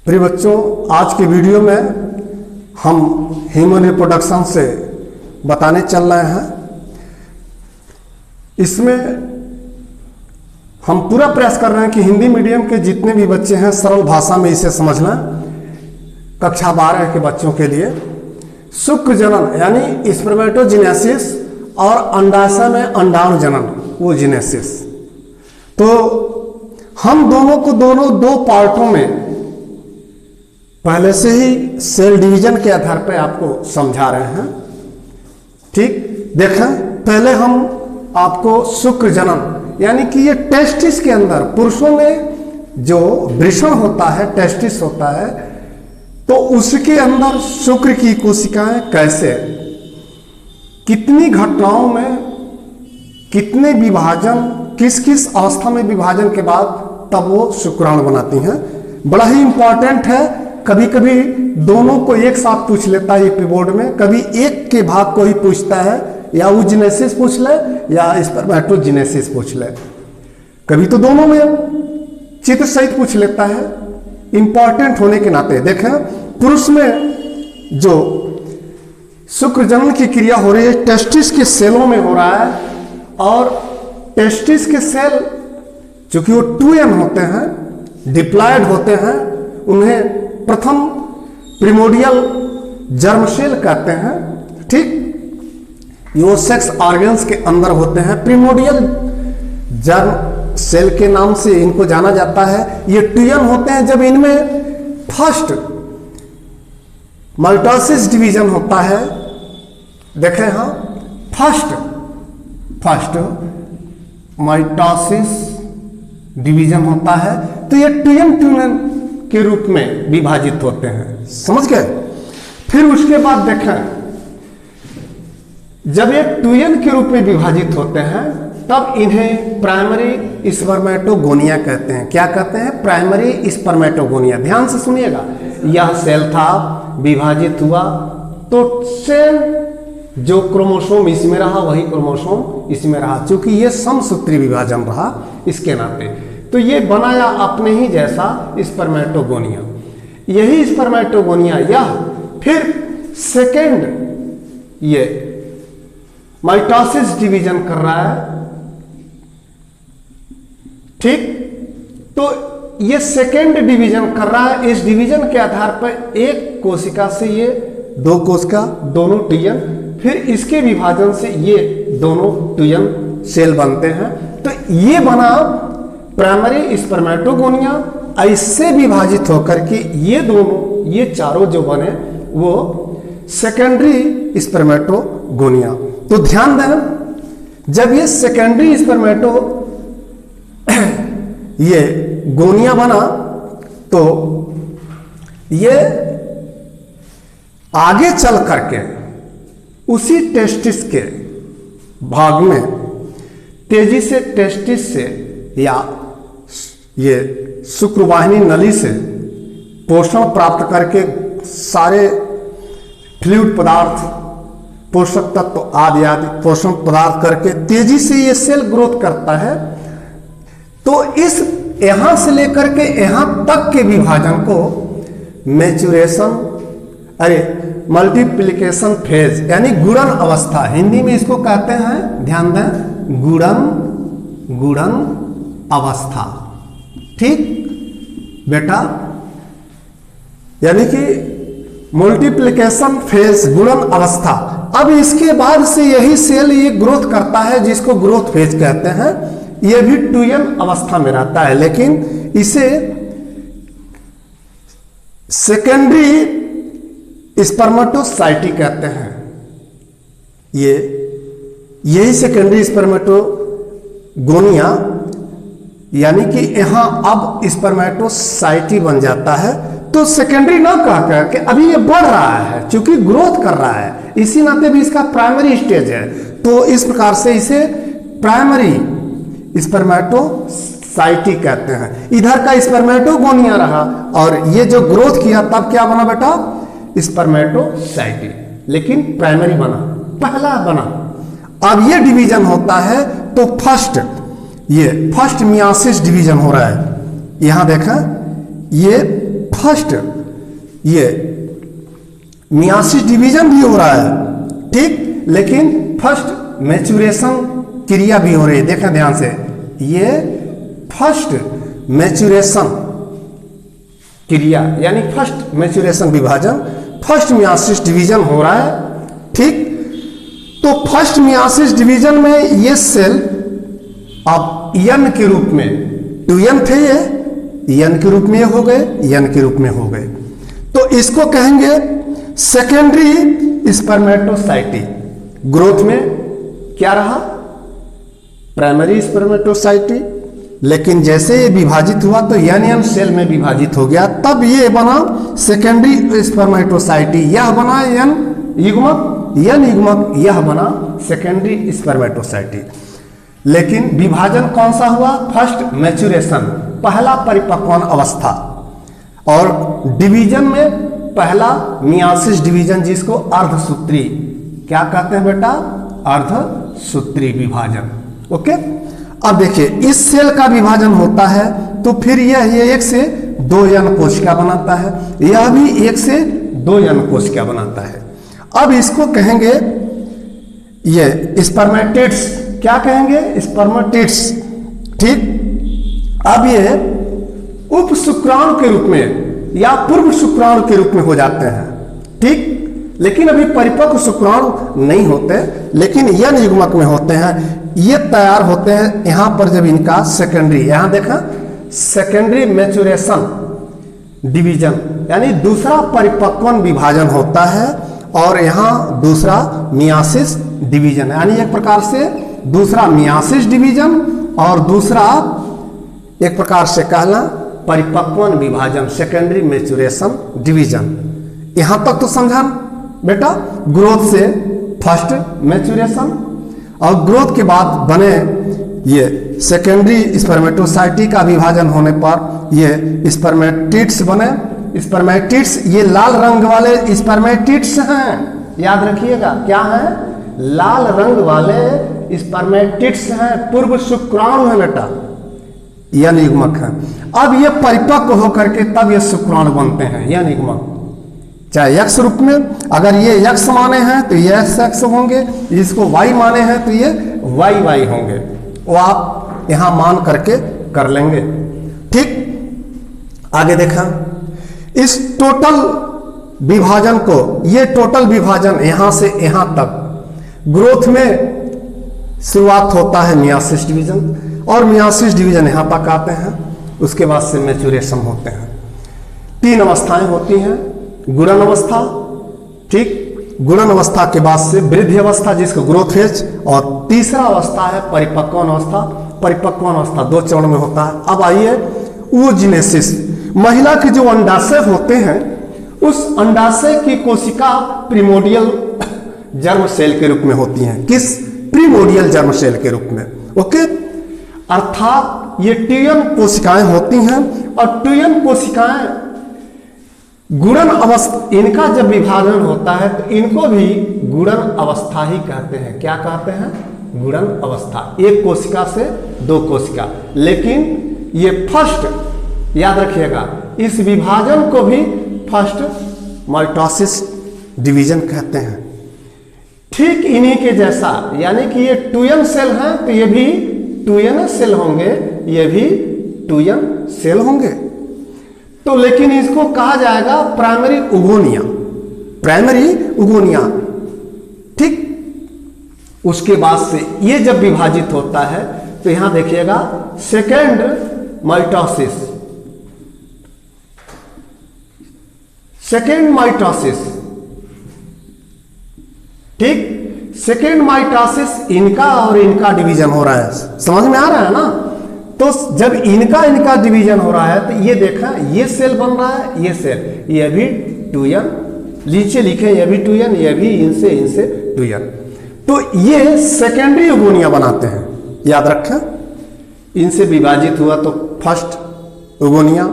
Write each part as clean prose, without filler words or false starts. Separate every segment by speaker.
Speaker 1: प्रिय बच्चों, आज के वीडियो में हम ह्यूमन रिप्रोडक्शन से बताने चल रहे हैं। इसमें हम पूरा प्रयास कर रहे हैं कि हिंदी मीडियम के जितने भी बच्चे हैं सरल भाषा में इसे समझना। कक्षा 12 के बच्चों के लिए शुक्र जनन यानी स्पर्मेटोजेनेसिस और अंडाशय में अंडाणु जनन वो जेनेसिस। तो हम दोनों को दो पार्टों में पहले से ही सेल डिवीजन के आधार पर आपको समझा रहे हैं। ठीक, देखें पहले हम आपको शुक्र जनन यानी कि ये टेस्टिस के अंदर पुरुषों में जो वृषण होता है, टेस्टिस होता है, तो उसके अंदर शुक्र की कोशिकाएं कैसे, कितनी घटनाओं में कितने विभाजन, किस किस अवस्था में विभाजन के बाद तब वो शुक्राणु बनाती हैं। बड़ा ही इंपॉर्टेंट है। कभी कभी दोनों को एक साथ पूछ लेता है ये बोर्ड में, कभी एक के भाग को ही पूछता है, या वो जेनेसिस पूछ ले या स्पर्मेटोजेनेसिस पूछ ले, कभी तो दोनों में चित्र सहित पूछ लेता है। इंपॉर्टेंट होने के नाते देखें, पुरुष में जो शुक्र जनन की क्रिया हो रही है टेस्टिस के सेलों में हो रहा है, और टेस्टिस के सेल चूंकि वो 2n होते हैं, डिप्लॉयड होते हैं, उन्हें प्रथम प्रिमोडियल जर्म सेल कहते हैं। ठीक, ये सेक्स ऑर्गन्स के अंदर होते हैं। प्रिमोडियल जर्म सेल के नाम से इनको जाना जाता है। ये 2n होते हैं। जब इनमें फर्स्ट माइटोसिस डिवीजन होता है, देखें हाँ, फर्स्ट माइटोसिस डिवीजन होता है, तो ये 2n के रूप में विभाजित होते हैं। समझ गए? फिर उसके बाद देखें, जब ये 2n के रूप में विभाजित होते हैं तब इन्हें प्राइमरी स्पर्मेटोगोनिया कहते हैं। क्या कहते हैं? Primary spermatogonia. ध्यान से सुनिएगा, यह सेल था, विभाजित हुआ, तो सेम जो क्रोमोसोम इसमें रहा वही क्रोमोसोम इसमें रहा, क्योंकि ये समसूत्री विभाजन रहा इसके नाते, तो ये बनाया अपने ही जैसा स्पर्मेटोगोनिया। यही स्पर्मेटोगोनिया यह फिर सेकेंड ये माइटोसिस डिवीजन कर रहा है। ठीक, तो ये सेकेंड डिवीजन कर रहा है। इस डिवीजन के आधार पर एक कोशिका से ये दो कोशिका, दोनों 2n, फिर इसके विभाजन से ये दोनों 2n सेल बनते हैं। तो ये बना प्राइमरी स्पर्मेटोगोनिया। ऐसे विभाजित होकर के ये दोनों, ये चारों जो बने वो सेकेंडरी स्पर्मेटोगोनिया। तो ध्यान दें, जब ये सेकेंडरी स्पर्मेटो ये गोनिया बना तो ये आगे चल करके उसी टेस्टिस के भाग में तेजी से टेस्टिस से या ये शुक्रवाहिनी नली से पोषण प्राप्त करके सारे फ्लूइड पदार्थ, पोषक तत्व आदि आदि पोषण पदार्थ करके तेजी से ये सेल ग्रोथ करता है। तो इस यहां से लेकर के यहां तक के विभाजन को मैच्योरेशन, मल्टीप्लिकेशन फेज यानी गुणन अवस्था, हिंदी में इसको कहते हैं, ध्यान दें, गुणन अवस्था। ठीक बेटा, यानी कि मल्टीप्लिकेशन फेज, गुणन अवस्था। अब इसके बाद से यही सेल ये ग्रोथ करता है जिसको ग्रोथ फेज कहते हैं। ये भी 2n अवस्था में रहता है, लेकिन इसे सेकेंडरी स्पर्मेटोसाइटी कहते हैं। यही सेकेंडरी स्पर्मेटोगोनिया यानी कि यहां अब स्पर्मेटोसाइटी बन जाता है। तो सेकेंडरी ना कह करके अभी ये बढ़ रहा है, क्योंकि ग्रोथ कर रहा है, इसी नाते भी इसका प्राइमरी स्टेज है। तो इस प्रकार से इसे प्राइमरी स्पर्मेटोसाइटी कहते हैं। इधर का स्पर्मेटोगोनिया रहा और ये जो ग्रोथ किया तब क्या बना बेटा? स्पर्मेटोसाइटी, लेकिन प्राइमरी बना, पहला बना। अब ये डिवीजन होता है तो फर्स्ट मियासिस डिवीजन हो रहा है। यहां देखा, ये फर्स्ट ये मियासिस डिवीजन भी हो रहा है, ठीक, लेकिन फर्स्ट मैच्यूरेशन क्रिया भी हो रही है। देखें ध्यान से, ये फर्स्ट मैच्यूरेशन क्रिया यानी फर्स्ट मैच्यूरेशन विभाजन, फर्स्ट मियासिस डिवीजन हो रहा है, ठीक। तो फर्स्ट मियासिस डिवीजन में ये सेल अब यन के रूप में, 2n थे ये यन के रूप में हो गए, यन के रूप में हो गए। तो इसको कहेंगे सेकेंडरी स्पर्मेटोसाइटी। ग्रोथ में क्या रहा? प्राइमरी स्पर्मेटोसाइटी, लेकिन जैसे ये विभाजित हुआ तो यन सेल में विभाजित हो गया, तब ये बना सेकेंडरी स्पर्मेटोसाइटी। यह बना यन युग्मक, यह बना सेकेंडरी स्पर्मेटोसाइटी। लेकिन विभाजन कौन सा हुआ? फर्स्ट मैच्यूरेशन, पहला परिपक्वन अवस्था, और डिवीजन में पहला मियासिस डिवीजन, जिसको अर्धसूत्री क्या कहते हैं बेटा? अर्धसूत्री विभाजन। ओके, अब देखिए इस सेल का विभाजन होता है तो फिर यह एक से 2 यन कोशिका बनाता है, यह भी 1 से 2 यन कोशिका बनाता है। अब इसको कहेंगे ये स्पर्मेटिड्स, क्या कहेंगे? स्पर्मेटिड्स, ठीक। अब ये उप शुक्राणु के रूप में या पूर्व शुक्राणु के रूप में हो जाते हैं, ठीक, लेकिन अभी परिपक्व शुक्राणु नहीं होते, लेकिन यन युग्मक में होते हैं। ये तैयार होते हैं यहां पर जब इनका सेकेंडरी, यहां देखा सेकेंडरी मैच्यूरेशन डिवीजन यानी दूसरा परिपक्वन विभाजन होता है, और यहां दूसरा मियासिस डिवीजन, यानी एक प्रकार से दूसरा मियासिस डिवीजन और दूसरा एक प्रकार से कहना परिपक्वन विभाजन, सेकेंडरी मैच्यूरेशन डिवीजन। यहां तक तो समझा बेटा? ग्रोथ से फर्स्ट मैच्यूरेशन, और ग्रोथ के बाद बने ये सेकेंडरी स्पर्मेटोसाइटी का विभाजन होने पर ये स्पर्मेटिड्स बने। स्पर्मेटिड्स ये लाल रंग वाले स्पर्मेटिड्स हैं, याद रखिएगा, क्या है? लाल रंग वाले स्पर्मेटिड्स हैं, पूर्व शुक्राणु है बेटा, यन युग्मक है। अब ये परिपक्व होकर के तब ये शुक्राणु बनते हैं, यन युग्मक, चाहे एक्स रूप में, अगर ये एक्स माने हैं तो ये एक्स होंगे, इसको वाई माने हैं तो ये वाई होंगे। वो आप यहां मान करके कर लेंगे, ठीक। आगे देखा, इस टोटल विभाजन को, ये टोटल विभाजन यहां से यहां तक ग्रोथ में शुरुआत होता है मियासिस डिवीजन, और मियासिस डिवीजन यहां तक आते हैं, उसके बाद से मैच्यूरेशन होते हैं। 3 अवस्थाएं होती हैं, गुणन अवस्था, ठीक, गुणन अवस्था के बाद से वृद्धि अवस्था जिसको ग्रोथ फेज, और तीसरा अवस्था है परिपक्वन अवस्था। परिपक्वन अवस्था 2 चरण में होता है। अब आइए oogenesis, महिला के जो अंडाशय होते हैं उस अंडाशय की कोशिका प्रिमोडियल जर्म सेल के रूप में होती हैं। किस? प्रिमोडियल जर्म सेल के रूप में, ओके। अर्थात ये 2n कोशिकाएं होती हैं, और 2n कोशिकाएं गुणन अवस्था, इनका जब विभाजन होता है तो इनको भी गुणन अवस्था ही कहते हैं। क्या कहते हैं? गुणन अवस्था। 1 कोशिका से 2 कोशिका, लेकिन ये फर्स्ट, याद रखिएगा, इस विभाजन को भी फर्स्ट माइटोसिस डिवीजन कहते हैं। ठीक इन्हीं के जैसा, यानी कि ये 2n सेल हैं तो ये भी 2n सेल होंगे, ये भी 2n सेल होंगे। तो लेकिन इसको कहा जाएगा प्राइमरी उगोनिया, प्राइमरी उगोनिया, ठीक। उसके बाद से ये जब विभाजित होता है तो यहां देखिएगा सेकेंड माइटोसिस, सेकेंड माइटोसिस, ठीक। सेकेंड माइटोसिस इनका और इनका डिवीजन हो रहा है, समझ में आ रहा है ना? तो जब इनका डिवीजन हो रहा है तो ये देखा, ये सेल बन रहा है, ये सेल, ये भी 2n, नीचे लिखे ये भी 2n, ये भी इनसे 2n। तो ये सेकेंडरी उगोनिया बनाते हैं, याद रखें। इनसे विभाजित हुआ तो फर्स्ट उगोनिया,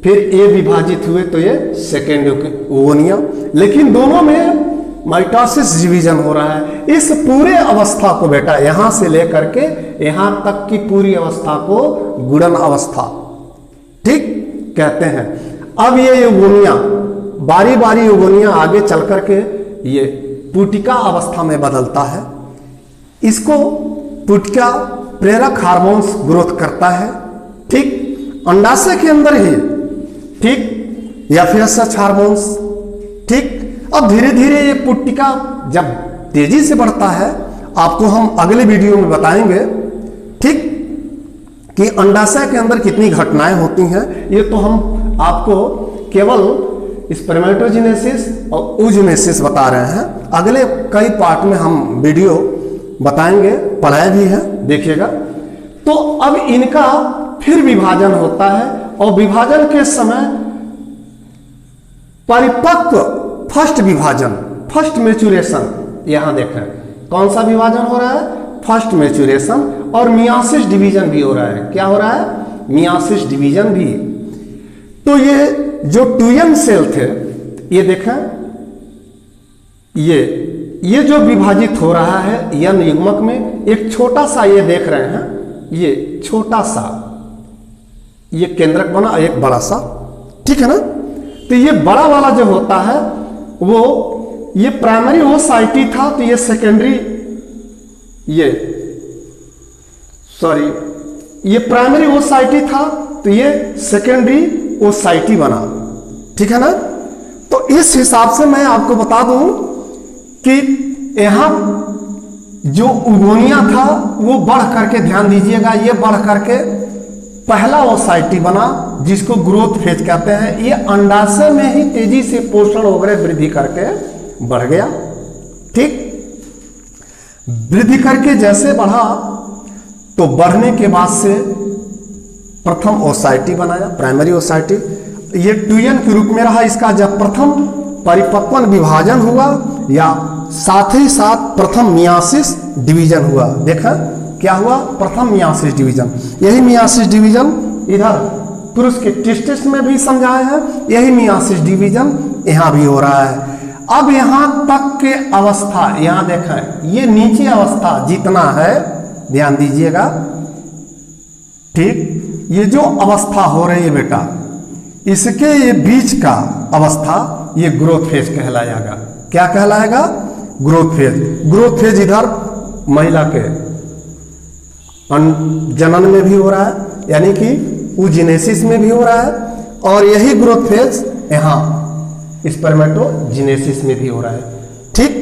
Speaker 1: फिर ये विभाजित हुए तो ये सेकेंड उगोनिया, लेकिन दोनों में माइटोसिस डिवीजन हो रहा है। इस पूरे अवस्था को बेटा यहां से लेकर के यहां तक की पूरी अवस्था को गुणन अवस्था, ठीक, कहते हैं। अब ये युगोनिया बारी बारी युगोनिया आगे चल करके ये पुटिका अवस्था में बदलता है। इसको पुटिका प्रेरक हार्मोन्स ग्रोथ करता है, ठीक, अंडाशय के अंदर ही, ठीक, FSH हार्मोन्स, ठीक। अब धीरे धीरे ये पुटिका जब तेजी से बढ़ता है, आपको हम अगले वीडियो में बताएंगे, ठीक, कि अंडाशय के अंदर कितनी घटनाएं होती हैं। ये तो हम आपको केवल स्पर्मेटोजेनेसिस और oogenesis बता रहे हैं। अगले कई पार्ट में हम वीडियो बताएंगे, पढ़ाए भी हैं, देखिएगा। तो अब इनका फिर विभाजन होता है और विभाजन के समय परिपक्व फर्स्ट विभाजन, फर्स्ट मैच्योरेशन, यहां देखें कौन सा विभाजन हो रहा है, फर्स्ट मैच्योरेशन, और मियासिस डिवीजन भी हो रहा है। क्या हो रहा है, मियासिस डिवीजन भी। तो ये जो 2n सेल थे, ये देखें, ये जो विभाजित हो रहा है n युग्मक में, एक छोटा सा ये देख रहे हैं, ये छोटा सा ये केंद्रक बना, एक बड़ा सा, ठीक है ना। तो ये बड़ा वाला जो होता है वो ये प्राइमरी ओसाइटी था, तो ये सेकेंडरी, ये प्राइमरी ओसाइटी था, तो ये सेकेंडरी ओसाइटी बना, ठीक है ना। तो इस हिसाब से मैं आपको बता दूं कि यहां जो उगोनिया था वो बढ़ करके, ध्यान दीजिएगा, ये बढ़ करके पहला ओसाइटी बना, जिसको ग्रोथ फेज कहते हैं। ये अंडाशय में ही तेजी से पोषण वगैरह वृद्धि करके बढ़ गया, ठीक। वृद्धि करके जैसे बढ़ा तो बढ़ने के बाद से प्रथम ओसाइटी बनाया, प्राइमरी ओसाइटी। ये 2n के रूप में रहा। इसका जब प्रथम परिपक्वन विभाजन हुआ या साथ ही साथ प्रथम मियासिस डिवीजन हुआ, देखा क्या हुआ, प्रथम मियासिस डिवीजन। यही मियासिस डिवीजन इधर पुरुष के टेस्टिस में भी समझाए हैं, यही मियासिस डिवीजन यहां भी हो रहा है। अब यहां तक के अवस्था, यहां देखें, ये नीचे अवस्था जितना है, ध्यान दीजिएगा, ठीक, ये जो अवस्था हो रही है बेटा, इसके ये बीच का अवस्था ये ग्रोथ फेज कहलाएगा। क्या कहलाएगा, ग्रोथ फेज। ग्रोथ फेज इधर महिला के जनन में भी हो रहा है, यानी कि oogenesis में भी हो रहा है, और यही ग्रोथ फेज यहां स्पर्मेटोजेनेसिस में भी हो रहा है, ठीक।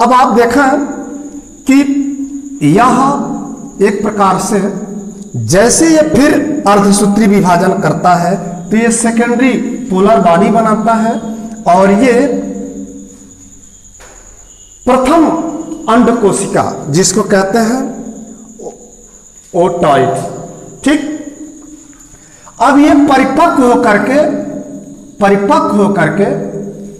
Speaker 1: अब आप देखें कि यह एक प्रकार से जैसे ये फिर अर्धसूत्री विभाजन करता है, तो ये सेकेंडरी पोलर बॉडी बनाता है, और ये प्रथम अंड कोशिका जिसको कहते हैं ओटॉइड, ठीक। अब ये परिपक्व होकर के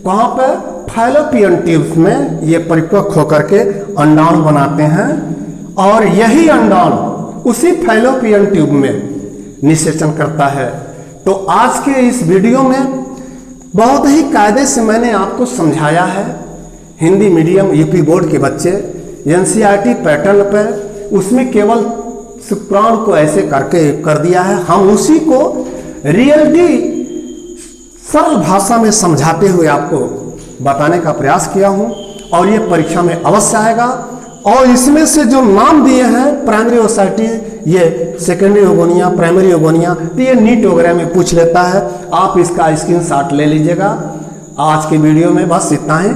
Speaker 1: कहां पे, फैलोपियन ट्यूब्स में ये परिपक्व होकर के अंडाणु बनाते हैं, और यही अंडाणु उसी फैलोपियन ट्यूब में निषेचन करता है। तो आज के इस वीडियो में बहुत ही कायदे से मैंने आपको समझाया है। हिंदी मीडियम यूपी बोर्ड के बच्चे NCERT पैटर्न पर, उसमें केवल शुक्राणु को ऐसे करके कर दिया है। हम उसी को रियलिटी सरल भाषा में समझाते हुए आपको बताने का प्रयास किया हूं, और ये परीक्षा में अवश्य आएगा। और इसमें से जो नाम दिए हैं, प्राइमरी ओसाइटी, ये सेकेंडरी ओगोनिया, प्राइमरी ओगोनिया, तो ये नीट वगैरह में पूछ लेता है। आप इसका स्क्रीनशॉट ले लीजिएगा। आज के वीडियो में बस इतना ही।